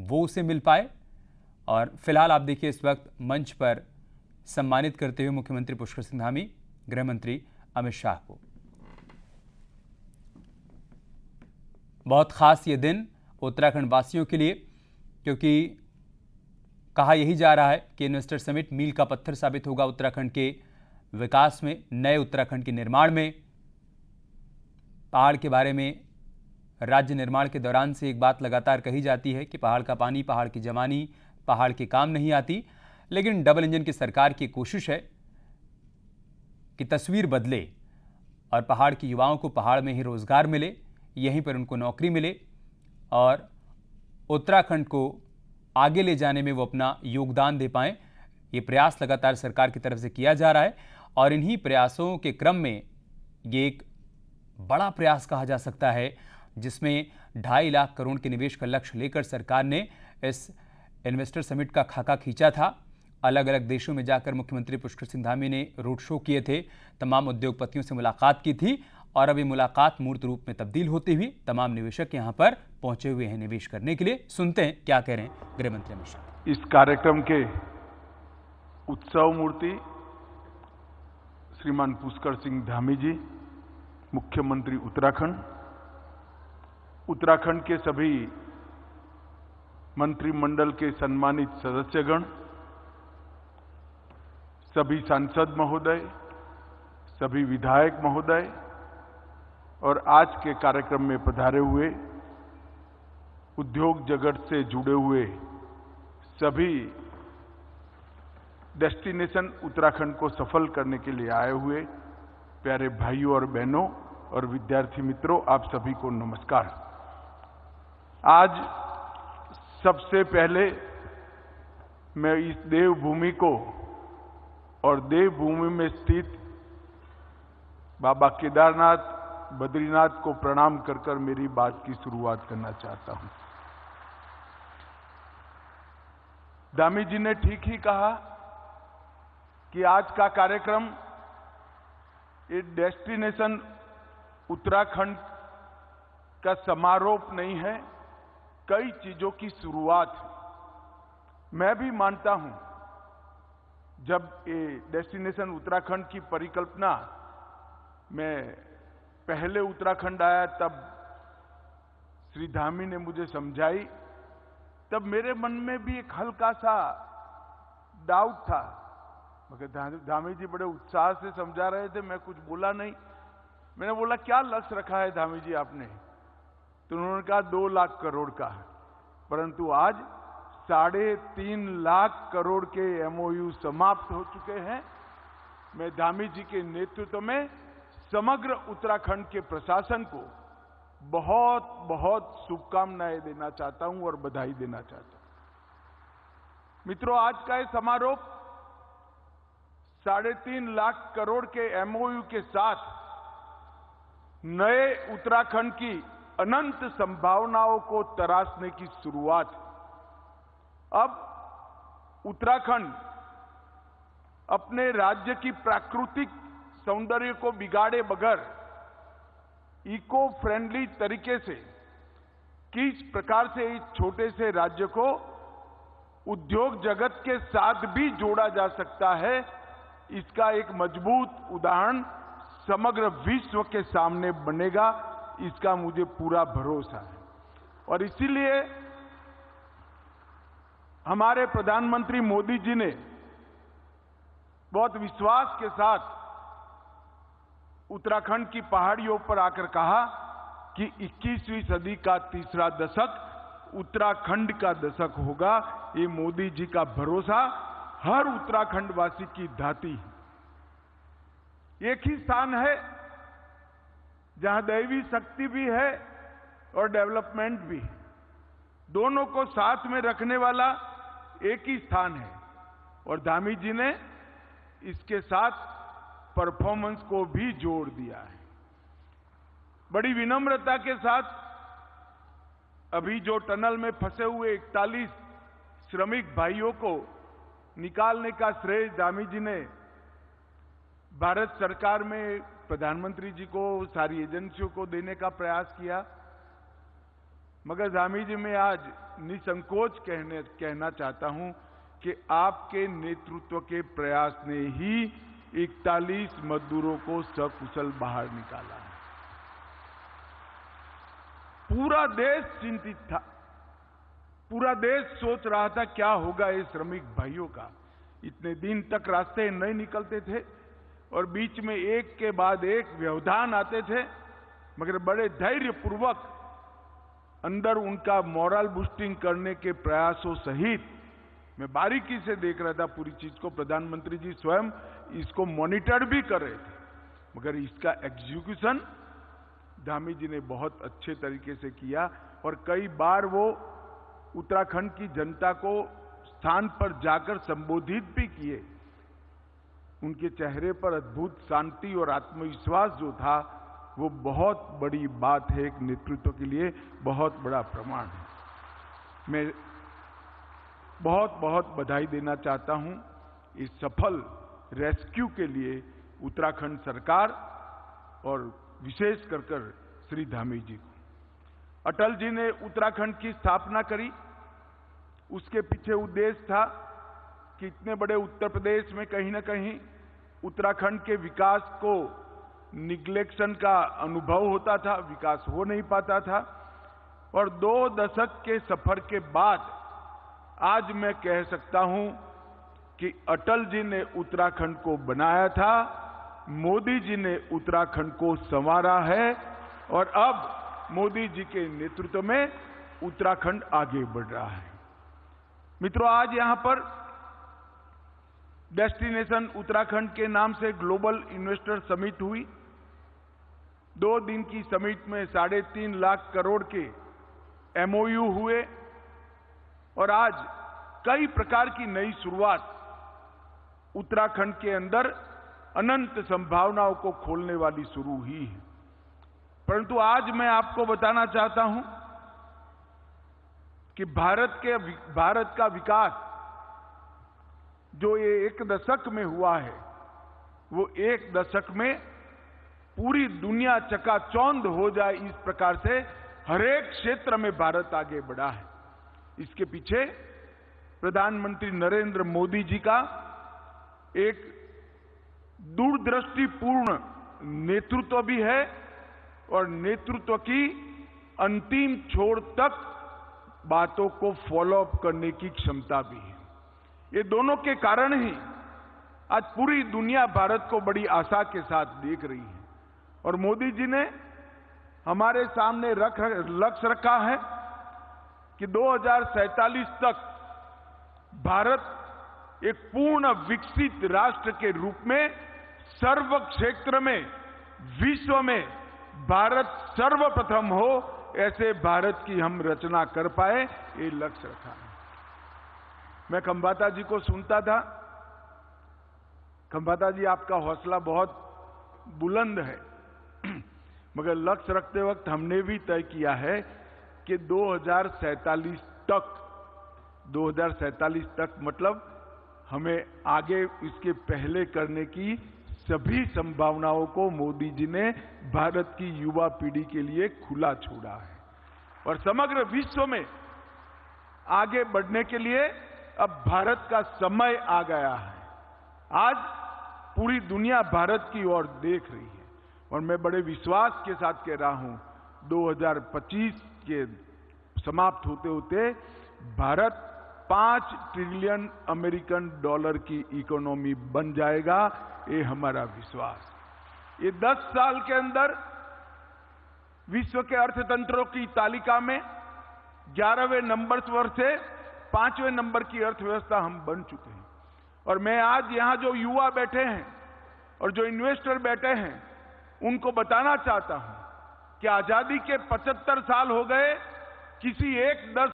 वो उसे मिल पाए। और फिलहाल आप देखिए इस वक्त मंच पर सम्मानित करते हुए मुख्यमंत्री पुष्कर सिंह धामी गृह मंत्री अमित शाह को। बहुत खास ये दिन उत्तराखंड वासियों के लिए, क्योंकि कहा यही जा रहा है कि इन्वेस्टर समिट मील का पत्थर साबित होगा उत्तराखंड के विकास में, नए उत्तराखंड के निर्माण में। पहाड़ के बारे में राज्य निर्माण के दौरान से एक बात लगातार कही जाती है कि पहाड़ का पानी, पहाड़ की जवानी पहाड़ के काम नहीं आती, लेकिन डबल इंजन की सरकार की कोशिश है कि तस्वीर बदले और पहाड़ के युवाओं को पहाड़ में ही रोजगार मिले, यहीं पर उनको नौकरी मिले और उत्तराखंड को आगे ले जाने में वो अपना योगदान दे पाएं। ये प्रयास लगातार सरकार की तरफ से किया जा रहा है और इन्हीं प्रयासों के क्रम में ये एक बड़ा प्रयास कहा जा सकता है, जिसमें 2.5 लाख करोड़ के निवेश का लक्ष्य लेकर सरकार ने इस इन्वेस्टर समिट का खाका खींचा था। अलग अलग देशों में जाकर मुख्यमंत्री पुष्कर सिंह धामी ने रोड शो किए थे, तमाम उद्योगपतियों से मुलाकात की थी और अब ये मुलाकात मूर्त रूप में तब्दील होती हुई तमाम निवेशक यहां पर पहुंचे हुए हैं निवेश करने के लिए। सुनते हैं क्या कह रहे हैं गृह मंत्री अमित शाह। इस कार्यक्रम के उत्सव मूर्ति श्रीमान पुष्कर सिंह धामी जी, मुख्यमंत्री उत्तराखंड के सभी मंत्रिमंडल के सम्मानित सदस्यगण, सभी सांसद महोदय, सभी विधायक महोदय और आज के कार्यक्रम में पधारे हुए उद्योग जगत से जुड़े हुए सभी डेस्टिनेशन उत्तराखंड को सफल करने के लिए आए हुए प्यारे भाइयों और बहनों और विद्यार्थी मित्रों, आप सभी को नमस्कार। आज सबसे पहले मैं इस देवभूमि को और देवभूमि में स्थित बाबा केदारनाथ, बद्रीनाथ को प्रणाम कर कर मेरी बात की शुरुआत करना चाहता हूं। धामी जी ने ठीक ही कहा कि आज का कार्यक्रम एक डेस्टिनेशन उत्तराखंड का समारोह नहीं है, कई चीजों की शुरुआत है। मैं भी मानता हूं, जब ये डेस्टिनेशन उत्तराखंड की परिकल्पना मैं पहले उत्तराखंड आया तब श्री धामी ने मुझे समझाई, तब मेरे मन में भी एक हल्का सा डाउट था। मगर धामी जी बड़े उत्साह से समझा रहे थे, मैं कुछ बोला नहीं। मैंने बोला क्या लक्ष्य रखा है धामी जी आपने? तो उन्होंने कहा 2 लाख करोड़ का है, परंतु आज 3.5 लाख करोड़ के एमओयू समाप्त हो चुके हैं। मैं धामी जी के नेतृत्व में समग्र उत्तराखंड के प्रशासन को बहुत बहुत शुभकामनाएं देना चाहता हूं और बधाई देना चाहता हूं। मित्रों, आज का ये समारोह 3.5 लाख करोड़ के एमओयू के साथ नए उत्तराखंड की अनंत संभावनाओं को तराशने की शुरुआत। अब उत्तराखंड अपने राज्य की प्राकृतिक सौंदर्य को बिगाड़े बगैर इको फ्रेंडली तरीके से किस प्रकार से इस छोटे से राज्य को उद्योग जगत के साथ भी जोड़ा जा सकता है, इसका एक मजबूत उदाहरण समग्र विश्व के सामने बनेगा, इसका मुझे पूरा भरोसा है। और इसीलिए हमारे प्रधानमंत्री मोदी जी ने बहुत विश्वास के साथ उत्तराखंड की पहाड़ियों पर आकर कहा कि 21वीं सदी का तीसरा दशक उत्तराखंड का दशक होगा। ये मोदी जी का भरोसा हर उत्तराखंड वासी की धाती है। एक ही स्थान है जहां दैवी शक्ति भी है और डेवलपमेंट भी है, दोनों को साथ में रखने वाला एक ही स्थान है। और धामी जी ने इसके साथ परफॉर्मेंस को भी जोड़ दिया है। बड़ी विनम्रता के साथ अभी जो टनल में फंसे हुए 41 श्रमिक भाइयों को निकालने का श्रेय धामी जी ने भारत सरकार में प्रधानमंत्री जी को, सारी एजेंसियों को देने का प्रयास किया। मगर धामी जी मैं आज निसंकोच कहना चाहता हूं कि आपके नेतृत्व के प्रयास ने ही 41 मजदूरों को सकुशल बाहर निकाला है। पूरा देश चिंतित था, पूरा देश सोच रहा था क्या होगा ये श्रमिक भाइयों का। इतने दिन तक रास्ते नहीं निकलते थे और बीच में एक के बाद एक व्यवधान आते थे, मगर बड़े धैर्यपूर्वक अंदर उनका मोरल बूस्टिंग करने के प्रयासों सहित मैं बारीकी से देख रहा था पूरी चीज को। प्रधानमंत्री जी स्वयं इसको मॉनिटर भी कर रहे थे, मगर इसका एग्जीक्यूशन धामी जी ने बहुत अच्छे तरीके से किया और कई बार वो उत्तराखंड की जनता को स्थान पर जाकर संबोधित भी किए। उनके चेहरे पर अद्भुत शांति और आत्मविश्वास जो था वो बहुत बड़ी बात है, एक नेतृत्व के लिए बहुत बड़ा प्रमाण है। मैं बहुत बहुत बधाई देना चाहता हूं इस सफल रेस्क्यू के लिए उत्तराखंड सरकार और विशेष कर श्री धामी जी को। अटल जी ने उत्तराखंड की स्थापना करी, उसके पीछे उद्देश्य था कि इतने बड़े उत्तर प्रदेश में कहीं ना कहीं उत्तराखंड के विकास को निग्लेक्शन का अनुभव होता था, विकास हो नहीं पाता था। और 2 दशक के सफर के बाद आज मैं कह सकता हूं कि अटल जी ने उत्तराखंड को बनाया था, मोदी जी ने उत्तराखंड को संवारा है और अब मोदी जी के नेतृत्व में उत्तराखंड आगे बढ़ रहा है। मित्रों, आज यहां पर डेस्टिनेशन उत्तराखंड के नाम से ग्लोबल इन्वेस्टर समिट हुई। 2 दिन की समिट में 3.5 लाख करोड़ के MOU हुए और आज कई प्रकार की नई शुरुआत उत्तराखंड के अंदर अनंत संभावनाओं को खोलने वाली शुरू हुई है। परंतु आज मैं आपको बताना चाहता हूं कि भारत का विकास जो ये 1 दशक में हुआ है, वो 1 दशक में पूरी दुनिया चकाचौंध हो जाए इस प्रकार से हर एक क्षेत्र में भारत आगे बढ़ा है। इसके पीछे प्रधानमंत्री नरेंद्र मोदी जी का एक दूरदृष्टिपूर्ण नेतृत्व भी है और नेतृत्व की अंतिम छोर तक बातों को फॉलो अप करने की क्षमता भी है। ये दोनों के कारण ही आज पूरी दुनिया भारत को बड़ी आशा के साथ देख रही है और मोदी जी ने हमारे सामने लक्ष्य रखा है कि 2047 तक भारत एक पूर्ण विकसित राष्ट्र के रूप में सर्व क्षेत्र में विश्व में भारत सर्वप्रथम हो, ऐसे भारत की हम रचना कर पाए, ये लक्ष्य रखा है। मैं खंबाता जी को सुनता था। खंबाता जी, आपका हौसला बहुत बुलंद है, मगर लक्ष्य रखते वक्त हमने भी तय किया है कि 2047 तक मतलब हमें आगे इसके पहले करने की सभी संभावनाओं को मोदी जी ने भारत की युवा पीढ़ी के लिए खुला छोड़ा है और समग्र विश्व में आगे बढ़ने के लिए अब भारत का समय आ गया है। आज पूरी दुनिया भारत की ओर देख रही है और मैं बड़े विश्वास के साथ कह रहा हूं 2025 के समाप्त होते होते भारत 5 ट्रिलियन अमेरिकन डॉलर की इकोनॉमी बन जाएगा, ये हमारा विश्वास। ये 10 साल के अंदर विश्व के अर्थतंत्रों की तालिका में 11वें नंबर पर से 5वें नंबर की अर्थव्यवस्था हम बन चुके हैं। और मैं आज यहां जो युवा बैठे हैं और जो इन्वेस्टर बैठे हैं उनको बताना चाहता हूं कि आजादी के 75 साल हो गए, किसी एक 10